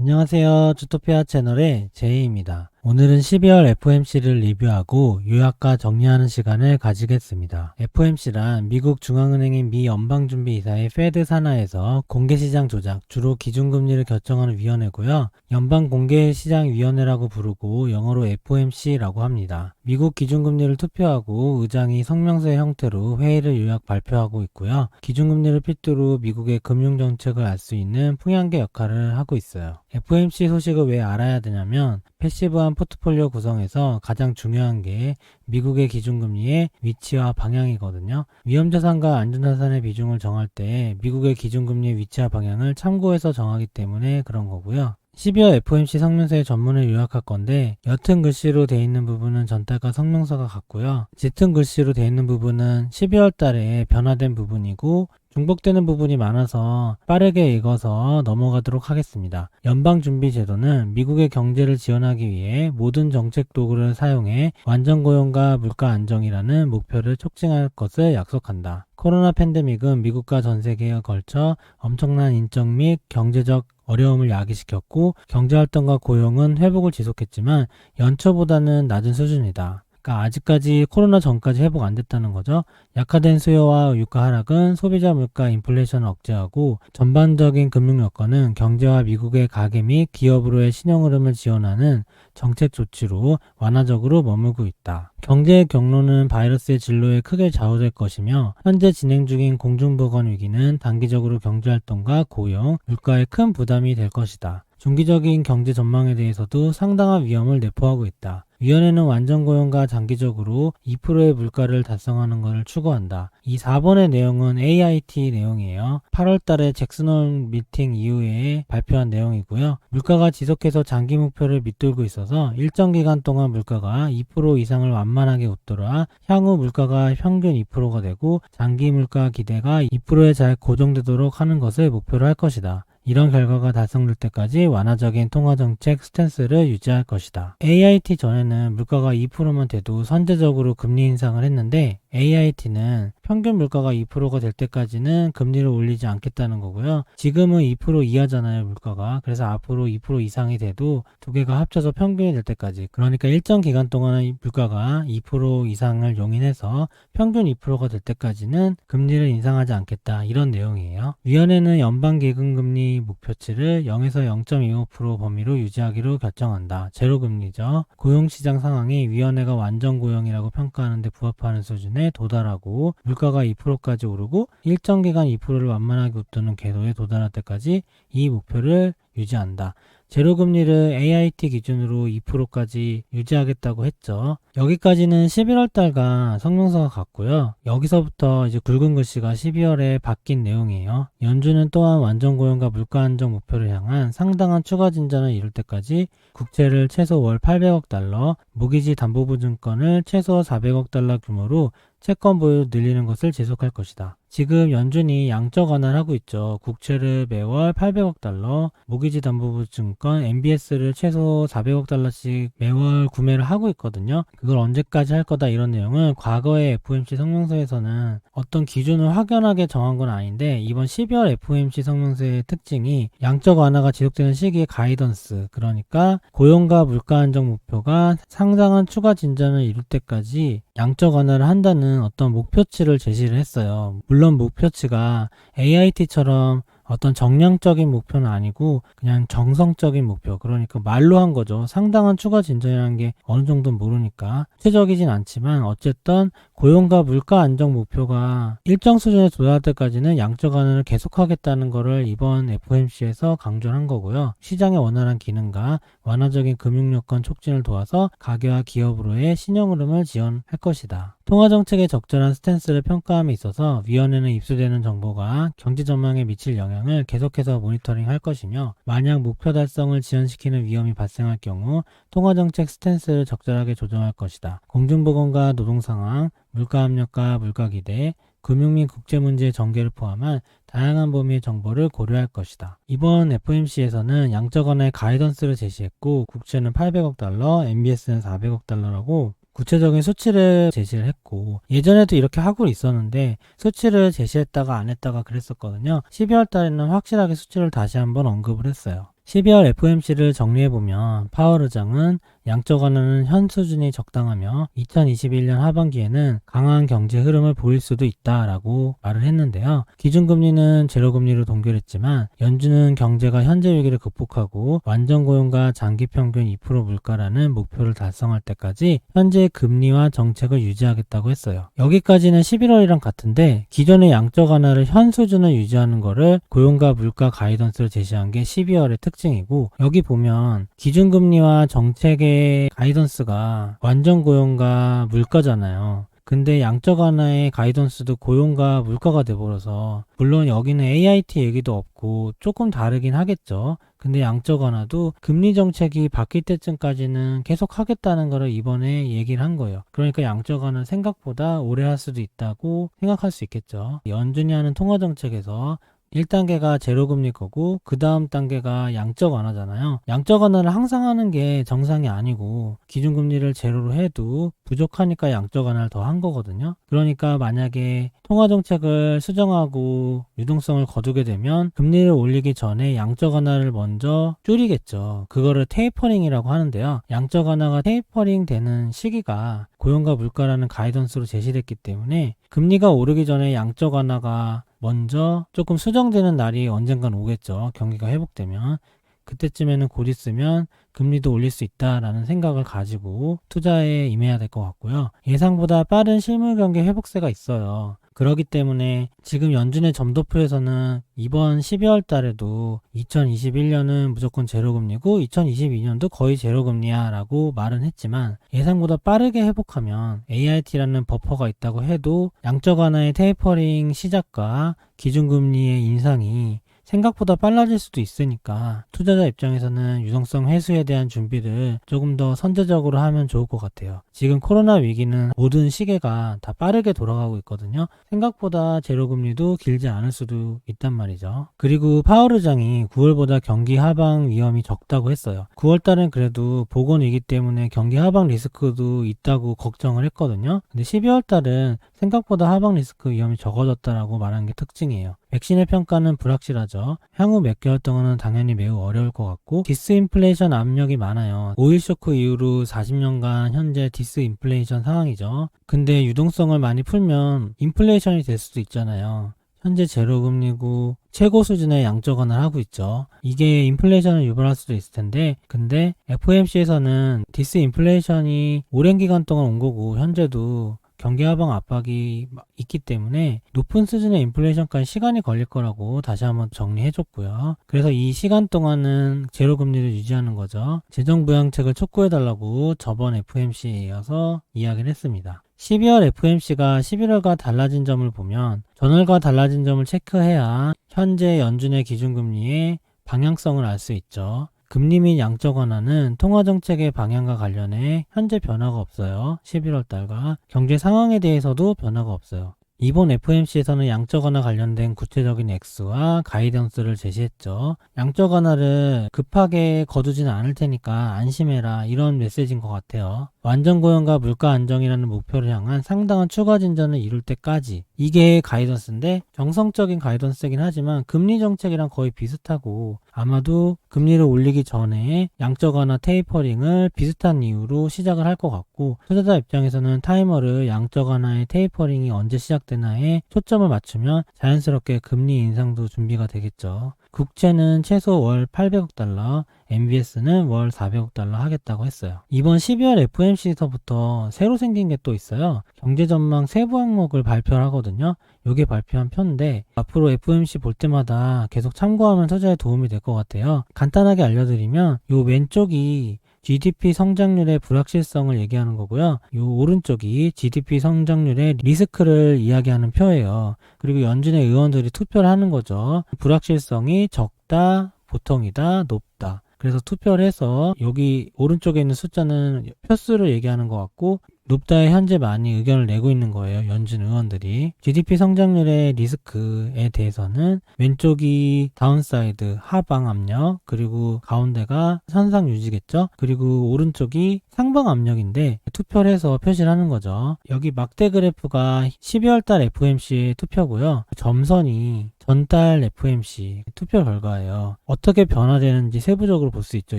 안녕하세요. 주토피아 채널의 제이입니다. 오늘은 12월 FOMC를 리뷰하고 요약과 정리하는 시간을 가지겠습니다. FOMC란 미국 중앙은행인 미 연방준비이사의 페드 산하에서 공개시장 조작, 주로 기준금리를 결정하는 위원회고요. 연방공개시장위원회라고 부르고 영어로 FOMC라고 합니다. 미국 기준금리를 투표하고 의장이 성명서의 형태로 회의를 요약 발표하고 있고요. 기준금리를 필두로 미국의 금융정책을 알 수 있는 풍향계 역할을 하고 있어요. FOMC 소식을 왜 알아야 되냐면 패시브한 포트폴리오 구성에서 가장 중요한 게 미국의 기준금리의 위치와 방향이거든요. 위험자산과 안전자산의 비중을 정할 때 미국의 기준금리의 위치와 방향을 참고해서 정하기 때문에 그런 거고요. 12월 FOMC 성명서의 전문을 요약할 건데 옅은 글씨로 되어 있는 부분은 전달과 성명서가 같고요. 짙은 글씨로 되어 있는 부분은 12월 달에 변화된 부분이고 중복되는 부분이 많아서 빠르게 읽어서 넘어가도록 하겠습니다. 연방준비제도는 미국의 경제를 지원하기 위해 모든 정책 도구를 사용해 완전고용과 물가 안정이라는 목표를 촉진할 것을 약속한다. 코로나 팬데믹은 미국과 전 세계에 걸쳐 엄청난 인적 및 경제적 어려움을 야기시켰고 경제활동과 고용은 회복을 지속했지만 연초보다는 낮은 수준이다. 그러니까 아직까지 코로나 전까지 회복 안 됐다는 거죠. 약화된 수요와 유가 하락은 소비자 물가 인플레이션을 억제하고 전반적인 금융 여건은 경제와 미국의 가계 및 기업으로의 신용 흐름을 지원하는 정책 조치로 완화적으로 머물고 있다. 경제의 경로는 바이러스의 진로에 크게 좌우될 것이며 현재 진행 중인 공중보건 위기는 단기적으로 경제활동과 고용, 물가에 큰 부담이 될 것이다. 중기적인 경제 전망에 대해서도 상당한 위험을 내포하고 있다. 위원회는 완전고용과 장기적으로 2%의 물가를 달성하는 것을 추구한다. 이 4번의 내용은 AIT 내용이에요. 8월 달에 잭슨홀 미팅 이후에 발표한 내용이고요. 물가가 지속해서 장기 목표를 밑돌고 있어서 일정 기간 동안 물가가 2% 이상을 완만하게 웃돌아 향후 물가가 평균 2%가 되고 장기 물가 기대가 2%에 잘 고정되도록 하는 것을 목표로 할 것이다. 이런 결과가 달성될 때까지 완화적인 통화정책 스탠스를 유지할 것이다. AIT 전에는 물가가 2%만 돼도 선제적으로 금리 인상을 했는데 AIT는 평균 물가가 2%가 될 때까지는 금리를 올리지 않겠다는 거고요. 지금은 2% 이하잖아요, 물가가. 그래서 앞으로 2% 이상이 돼도 두 개가 합쳐서 평균이 될 때까지. 그러니까 일정 기간 동안은 물가가 2% 이상을 용인해서 평균 2%가 될 때까지는 금리를 인상하지 않겠다. 이런 내용이에요. 위원회는 연방기금금리 목표치를 0에서 0.25% 범위로 유지하기로 결정한다. 제로금리죠. 고용시장 상황이 위원회가 완전고용이라고 평가하는 데 부합하는 수준에 도달하고 물가가 2%까지 오르고 일정 기간 2%를 완만하게 웃도는 궤도에 도달할 때까지 이 목표를 유지한다. 제로금리를 AIT 기준으로 2%까지 유지하겠다고 했죠. 여기까지는 11월 달과 성명서가 같고요. 여기서부터 이제 굵은 글씨가 12월에 바뀐 내용이에요. 연준은 또한 완전고용과 물가 안정 목표를 향한 상당한 추가 진전을 이룰 때까지 국채를 최소 월 800억 달러, 모기지 담보보증권을 최소 400억 달러 규모로 채권 보유 늘리는 것을 지속할 것이다. 지금 연준이 양적 완화를 하고 있죠. 국채를 매월 800억 달러, 모기지 담보보증권 MBS를 최소 400억 달러씩 매월 구매를 하고 있거든요. 그걸 언제까지 할 거다 이런 내용은 과거의 FOMC 성명서에서는 어떤 기준을 확연하게 정한 건 아닌데 이번 12월 FOMC 성명서의 특징이 양적 완화가 지속되는 시기의 가이던스, 그러니까 고용과 물가 안정 목표가 상당한 추가 진전을 이룰 때까지 양적 완화를 한다는 어떤 목표치를 제시를 했어요. 물론 목표치가 AIT처럼 어떤 정량적인 목표는 아니고 그냥 정성적인 목표, 그러니까 말로 한 거죠. 상당한 추가 진전이라는 게 어느 정도는 모르니까 구체적이진 않지만 어쨌든 고용과 물가 안정 목표가 일정 수준에 도달할 때까지는 양적 완화를 계속하겠다는 거를 이번 FOMC에서 강조한 거고요. 시장의 원활한 기능과 완화적인 금융여건 촉진을 도와서 가계와 기업으로의 신용 흐름을 지원할 것이다. 통화정책의 적절한 스탠스를 평가함에 있어서 위원회는 입수되는 정보가 경제 전망에 미칠 영향을 계속해서 모니터링할 것이며 만약 목표 달성을 지연시키는 위험이 발생할 경우 통화정책 스탠스를 적절하게 조정할 것이다. 공중보건과 노동상황, 물가압력과 물가기대, 금융 및 국제문제의 전개를 포함한 다양한 범위의 정보를 고려할 것이다. 이번 FOMC에서는 양적 완화의 가이던스를 제시했고 국채는 800억 달러, MBS는 400억 달러라고 구체적인 수치를 제시를 했고 예전에도 이렇게 하고 있었는데 수치를 제시했다가 안 했다가 그랬었거든요. 12월 달에는 확실하게 수치를 다시 한번 언급을 했어요. 12월 FOMC를 정리해보면 파월 의장은 양적 완화는 현 수준이 적당하며 2021년 하반기에는 강한 경제 흐름을 보일 수도 있다라고 말을 했는데요. 기준금리는 제로금리로 동결했지만 연준은 경제가 현재 위기를 극복하고 완전 고용과 장기 평균 2% 물가라는 목표를 달성할 때까지 현재 금리와 정책을 유지하겠다고 했어요. 여기까지는 11월이랑 같은데 기존의 양적 완화를 현 수준을 유지하는 거를 고용과 물가 가이던스를 제시한 게 12월의 특징이고, 여기 보면 기준금리와 정책의 가이던스가 완전 고용과 물가잖아요. 근데 양적 완화의 가이던스도 고용과 물가가 돼버려서, 물론 여기는 AIT 얘기도 없고 조금 다르긴 하겠죠. 근데 양적 완화도 금리 정책이 바뀔 때쯤까지는 계속 하겠다는 거를 이번에 얘기를 한 거예요. 그러니까 양적 완화는 생각보다 오래 할 수도 있다고 생각할 수 있겠죠. 연준이 하는 통화 정책에서 1단계가 제로금리 거고 그 다음 단계가 양적 완화잖아요. 양적 완화를 항상 하는 게 정상이 아니고 기준금리를 제로로 해도 부족하니까 양적 완화를 더 한 거거든요. 그러니까 만약에 통화정책을 수정하고 유동성을 거두게 되면 금리를 올리기 전에 양적 완화를 먼저 줄이겠죠. 그거를 테이퍼링이라고 하는데요. 양적 완화가 테이퍼링 되는 시기가 고용과 물가라는 가이던스로 제시됐기 때문에 금리가 오르기 전에 양적 완화가 먼저 조금 수정되는 날이 언젠간 오겠죠. 경기가 회복되면. 그때쯤에는 곧 있으면 금리도 올릴 수 있다라는 생각을 가지고 투자에 임해야 될 것 같고요. 예상보다 빠른 실물 경기 회복세가 있어요. 그렇기 때문에 지금 연준의 점도표에서는 이번 12월 달에도 2021년은 무조건 제로금리고 2022년도 거의 제로금리야 라고 말은 했지만, 예상보다 빠르게 회복하면 AIT라는 버퍼가 있다고 해도 양적 완화의 테이퍼링 시작과 기준금리의 인상이 생각보다 빨라질 수도 있으니까 투자자 입장에서는 유동성 회수에 대한 준비를 조금 더 선제적으로 하면 좋을 것 같아요. 지금 코로나 위기는 모든 시계가 다 빠르게 돌아가고 있거든요. 생각보다 제로금리도 길지 않을 수도 있단 말이죠. 그리고 파월 의장이 9월보다 경기 하방 위험이 적다고 했어요. 9월달은 그래도 보건위기 때문에 경기 하방 리스크도 있다고 걱정을 했거든요. 근데 12월달은 생각보다 하방 리스크 위험이 적어졌다라고 말한 게 특징이에요. 백신의 평가는 불확실하죠. 향후 몇 개월 동안은 당연히 매우 어려울 것 같고, 디스인플레이션 압력이 많아요. 오일 쇼크 이후로 40년간 현재 디스인플레이션 상황이죠. 근데 유동성을 많이 풀면 인플레이션이 될 수도 있잖아요. 현재 제로금리고 최고 수준의 양적 완화를 하고 있죠. 이게 인플레이션을 유발할 수도 있을 텐데, 근데 FOMC에서는 디스인플레이션이 오랜 기간 동안 온 거고 현재도 경기 하방 압박이 있기 때문에 높은 수준의 인플레이션까지 시간이 걸릴 거라고 다시 한번 정리해줬고요. 그래서 이 시간 동안은 제로금리를 유지하는 거죠. 재정부양책을 촉구해달라고 저번 FOMC에 이어서 이야기를 했습니다. 12월 FOMC가 11월과 달라진 점을 보면 전월과 달라진 점을 체크해야 현재 연준의 기준금리의 방향성을 알 수 있죠. 금리 및 양적 완화는 통화정책의 방향과 관련해 현재 변화가 없어요. 11월 달과 경제 상황에 대해서도 변화가 없어요. 이번 FOMC에서는 양적 완화 관련된 구체적인 액수와 가이던스를 제시했죠. 양적 완화를 급하게 거두지는 않을 테니까 안심해라, 이런 메시지인 것 같아요. 완전 고용과 물가 안정이라는 목표를 향한 상당한 추가 진전을 이룰 때까지, 이게 가이던스인데 정성적인 가이던스이긴 하지만 금리 정책이랑 거의 비슷하고, 아마도 금리를 올리기 전에 양적 완화 테이퍼링을 비슷한 이유로 시작을 할 것 같고, 투자자 입장에서는 타이머를 양적 완화의 테이퍼링이 언제 시작되나에 초점을 맞추면 자연스럽게 금리 인상도 준비가 되겠죠. 국채는 최소 월 800억 달러, MBS는 월 400억 달러 하겠다고 했어요. 이번 12월 FOMC에서부터 새로 생긴 게 또 있어요. 경제전망 세부 항목을 발표를 하거든요. 요게 발표한 편인데 앞으로 FOMC 볼 때마다 계속 참고하면 투자에 도움이 될 것 같아요. 간단하게 알려드리면 요 왼쪽이 GDP 성장률의 불확실성을 얘기하는 거고요. 요 오른쪽이 GDP 성장률의 리스크를 이야기하는 표예요. 그리고 연준의 의원들이 투표를 하는 거죠. 불확실성이 적다, 보통이다, 높다. 그래서 투표를 해서 여기 오른쪽에 있는 숫자는 표수를 얘기하는 것 같고, 높다에 현재 많이 의견을 내고 있는 거예요. 연준 의원들이. GDP 성장률의 리스크에 대해서는 왼쪽이 다운사이드 하방 압력, 그리고 가운데가 선상 유지겠죠. 그리고 오른쪽이 상방 압력인데 투표를 해서 표시를 하는 거죠. 여기 막대 그래프가 12월달 FOMC 투표고요. 점선이 전달 FOMC 투표 결과예요. 어떻게 변화되는지 세부적으로 볼 수 있죠.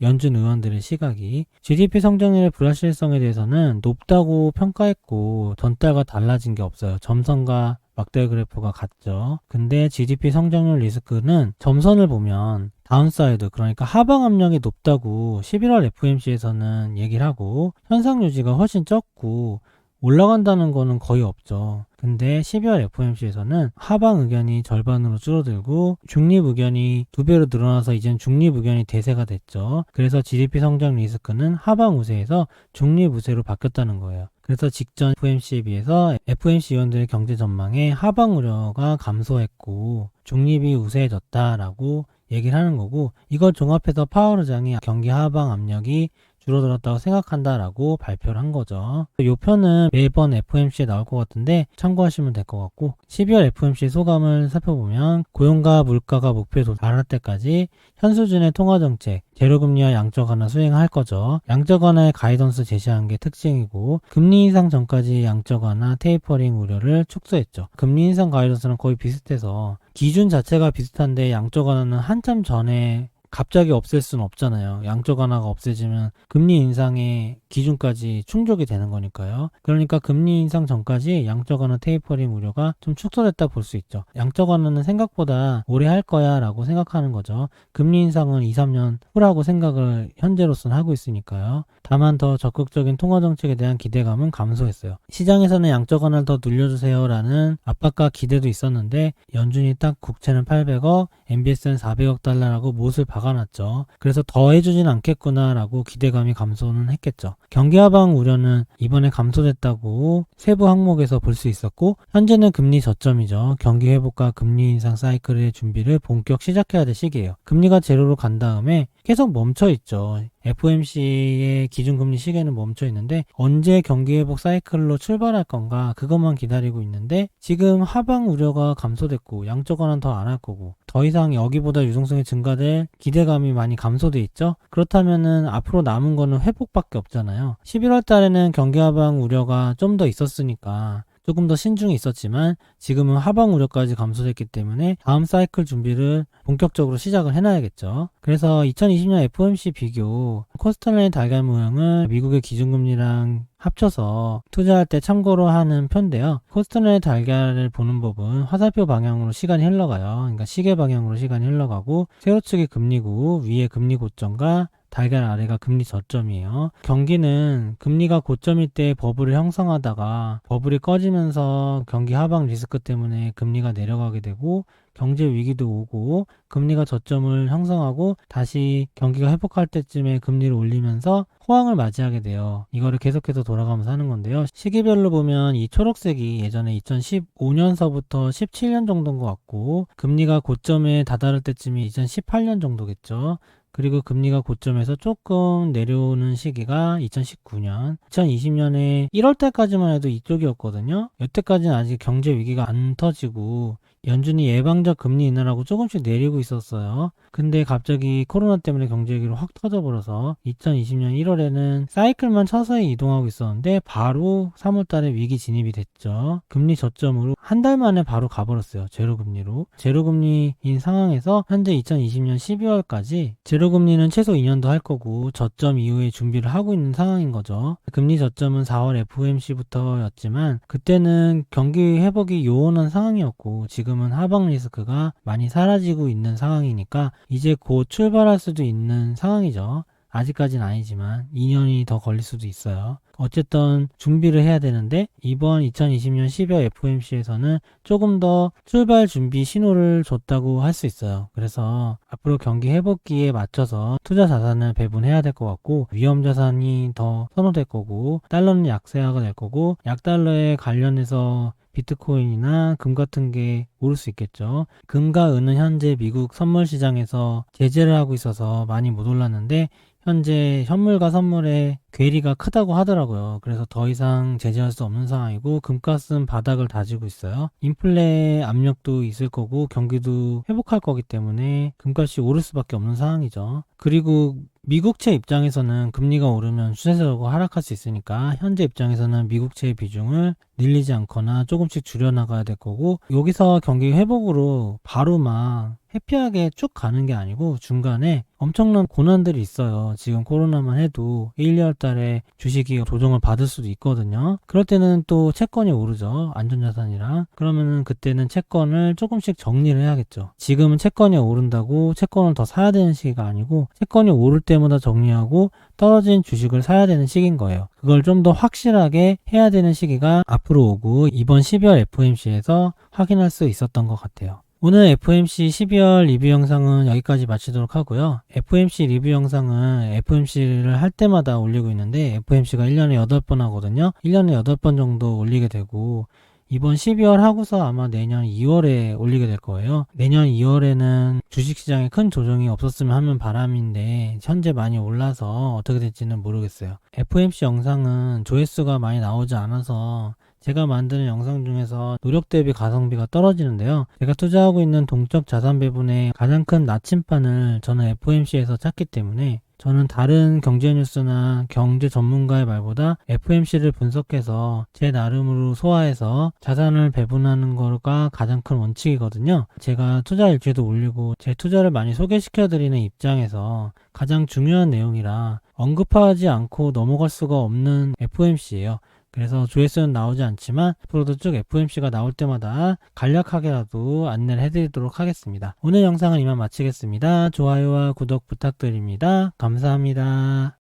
연준 의원들의 시각이. GDP 성장률의 불확실성에 대해서는 높다고 평가했고 전달과 달라진 게 없어요. 점선과 막대 그래프가 같죠. 근데 GDP 성장률 리스크는 점선을 보면 다운사이드, 그러니까 하방 압력이 높다고 11월 FOMC에서는 얘기를 하고 현상 유지가 훨씬 적고 올라간다는 거는 거의 없죠. 근데 12월 FOMC에서는 하방 의견이 절반으로 줄어들고 중립 의견이 2배로 늘어나서 이젠 중립 의견이 대세가 됐죠. 그래서 GDP 성장 리스크는 하방 우세에서 중립 우세로 바뀌었다는 거예요. 그래서 직전 FOMC에 비해서 FOMC 위원들의 경제 전망에 하방 우려가 감소했고 중립이 우세해졌다라고 얘기를 하는 거고, 이걸 종합해서 파월 의장이 경기 하방 압력이 줄어들었다고 생각한다라고 발표를 한 거죠. 이 표는 매번 FOMC에 나올 것 같은데 참고하시면 될 것 같고, 12월 FOMC 소감을 살펴보면 고용과 물가가 목표에 도달할 때까지 현 수준의 통화정책, 제로금리와 양적 완화 수행할 거죠. 양적 완화의 가이던스 제시한 게 특징이고, 금리 인상 전까지 양적 완화 테이퍼링 우려를 축소했죠. 금리 인상 가이던스는 거의 비슷해서 기준 자체가 비슷한데 양적 완화는 한참 전에 갑자기 없앨 수는 없잖아요. 양적 완화가 없어지면 금리 인상의 기준까지 충족이 되는 거니까요. 그러니까 금리 인상 전까지 양적 완화 테이퍼링 우려가 좀 축소됐다 볼 수 있죠. 양적 완화는 생각보다 오래 할 거야 라고 생각하는 거죠. 금리 인상은 2, 3년 후라고 생각을 현재로서는 하고 있으니까요. 다만 더 적극적인 통화 정책에 대한 기대감은 감소했어요. 시장에서는 양적 완화를 더 늘려주세요 라는 압박과 기대도 있었는데 연준이 딱 국채는 800억, MBS는 400억 달러라고 못을 박아놨죠. 그래서 더 해주진 않겠구나 라고 기대감이 감소는 했겠죠. 경기 하방 우려는 이번에 감소됐다고 세부 항목에서 볼 수 있었고, 현재는 금리 저점이죠. 경기 회복과 금리 인상 사이클의 준비를 본격 시작해야 될 시기예요. 금리가 제로로 간 다음에 계속 멈춰 있죠. FOMC의 기준금리 시계는 멈춰 있는데 언제 경기 회복 사이클로 출발할 건가 그것만 기다리고 있는데, 지금 하방 우려가 감소됐고 양적 완화는 더 안 할 거고 더 이상 여기보다 유동성이 증가될 기대감이 많이 감소돼 있죠. 그렇다면은 앞으로 남은 거는 회복밖에 없잖아요. 11월 달에는 경기 하방 우려가 좀 더 있었으니까 조금 더 신중히 있었지만 지금은 하방 우려까지 감소됐기 때문에 다음 사이클 준비를 본격적으로 시작을 해놔야겠죠. 그래서 2020년 FOMC 비교 코스트라인 달걀 모형을 미국의 기준금리랑 합쳐서 투자할 때 참고로 하는 표인데요. 코스트라인 달걀을 보는 법은 화살표 방향으로 시간이 흘러가요. 그러니까 시계 방향으로 시간이 흘러가고 세로축이 금리고 위에 금리 고점과 달걀 아래가 금리 저점이에요. 경기는 금리가 고점일 때 버블을 형성하다가 버블이 꺼지면서 경기 하방 리스크 때문에 금리가 내려가게 되고 경제 위기도 오고 금리가 저점을 형성하고 다시 경기가 회복할 때쯤에 금리를 올리면서 호황을 맞이하게 돼요. 이거를 계속해서 돌아가면서 하는 건데요. 시기별로 보면 이 초록색이 예전에 2015년서부터 17년 정도인 것 같고, 금리가 고점에 다다를 때쯤이 2018년 정도겠죠. 그리고 금리가 고점에서 조금 내려오는 시기가 2019년, 2020년에 1월 달까지만 해도 이쪽이었거든요. 여태까지는 아직 경제 위기가 안 터지고 연준이 예방적 금리 인하라고 조금씩 내리고 있었어요. 근데 갑자기 코로나 때문에 경제 위기로 확 터져버려서 2020년 1월에는 사이클만 서서히 이동하고 있었는데 바로 3월 달에 위기 진입이 됐죠. 금리 저점으로 한 달 만에 바로 가버렸어요. 제로금리로. 제로금리인 상황에서 현재 2020년 12월까지 제로금리는 최소 2년도 할 거고 저점 이후에 준비를 하고 있는 상황인 거죠. 금리 저점은 4월 FOMC부터였지만 그때는 경기 회복이 요원한 상황이었고 지금은 하방 리스크가 많이 사라지고 있는 상황이니까 이제 곧 출발할 수도 있는 상황이죠. 아직까지는 아니지만 2년이 더 걸릴 수도 있어요. 어쨌든 준비를 해야 되는데 이번 2020년 12월 FOMC에서는 조금 더 출발 준비 신호를 줬다고 할 수 있어요. 그래서 앞으로 경기 회복기에 맞춰서 투자 자산을 배분해야 될 것 같고, 위험 자산이 더 선호될 거고 달러는 약세화가 될 거고 약달러에 관련해서 비트코인이나 금 같은 게 오를 수 있겠죠. 금과 은은 현재 미국 선물 시장에서 제재를 하고 있어서 많이 못 올랐는데 현재 현물과 선물의 괴리가 크다고 하더라고요. 그래서 더 이상 제재할 수 없는 상황이고 금값은 바닥을 다지고 있어요. 인플레 압력도 있을 거고 경기도 회복할 거기 때문에 금값이 오를 수밖에 없는 상황이죠. 그리고 미국채 입장에서는 금리가 오르면 추세적으로 하락할 수 있으니까 현재 입장에서는 미국채의 비중을 늘리지 않거나 조금씩 줄여나가야 될 거고, 여기서 경기 회복으로 바로 막 해피하게 쭉 가는 게 아니고 중간에 엄청난 고난들이 있어요. 지금 코로나만 해도 1, 2월 달에 주식이 조정을 받을 수도 있거든요. 그럴 때는 또 채권이 오르죠. 안전자산이랑. 그러면은 그때는 채권을 조금씩 정리를 해야겠죠. 지금은 채권이 오른다고 채권을 더 사야 되는 시기가 아니고 채권이 오를 때마다 정리하고 떨어진 주식을 사야 되는 시기인 거예요. 그걸 좀 더 확실하게 해야 되는 시기가 앞으로 오고 이번 12월 FOMC에서 확인할 수 있었던 것 같아요. 오늘 FOMC 12월 리뷰 영상은 여기까지 마치도록 하고요. FOMC 리뷰 영상은 FOMC를 할 때마다 올리고 있는데 FOMC가 1년에 8번 하거든요. 1년에 8번 정도 올리게 되고 이번 12월 하고서 아마 내년 2월에 올리게 될 거예요. 내년 2월에는 주식시장에 큰 조정이 없었으면 하는 바람인데 현재 많이 올라서 어떻게 될지는 모르겠어요. FOMC 영상은 조회수가 많이 나오지 않아서 제가 만드는 영상 중에서 노력 대비 가성비가 떨어지는데요. 제가 투자하고 있는 동적 자산 배분의 가장 큰 나침판을 저는 FOMC에서 찾기 때문에 저는 다른 경제 뉴스나 경제 전문가의 말보다 FOMC를 분석해서 제 나름으로 소화해서 자산을 배분하는 거가 가장 큰 원칙이거든요. 제가 투자 일지도 올리고 제 투자를 많이 소개시켜드리는 입장에서 가장 중요한 내용이라 언급하지 않고 넘어갈 수가 없는 FOMC예요. 그래서 조회수는 나오지 않지만 앞으로도 쭉 FOMC가 나올 때마다 간략하게라도 안내를 해드리도록 하겠습니다. 오늘 영상은 이만 마치겠습니다. 좋아요와 구독 부탁드립니다. 감사합니다.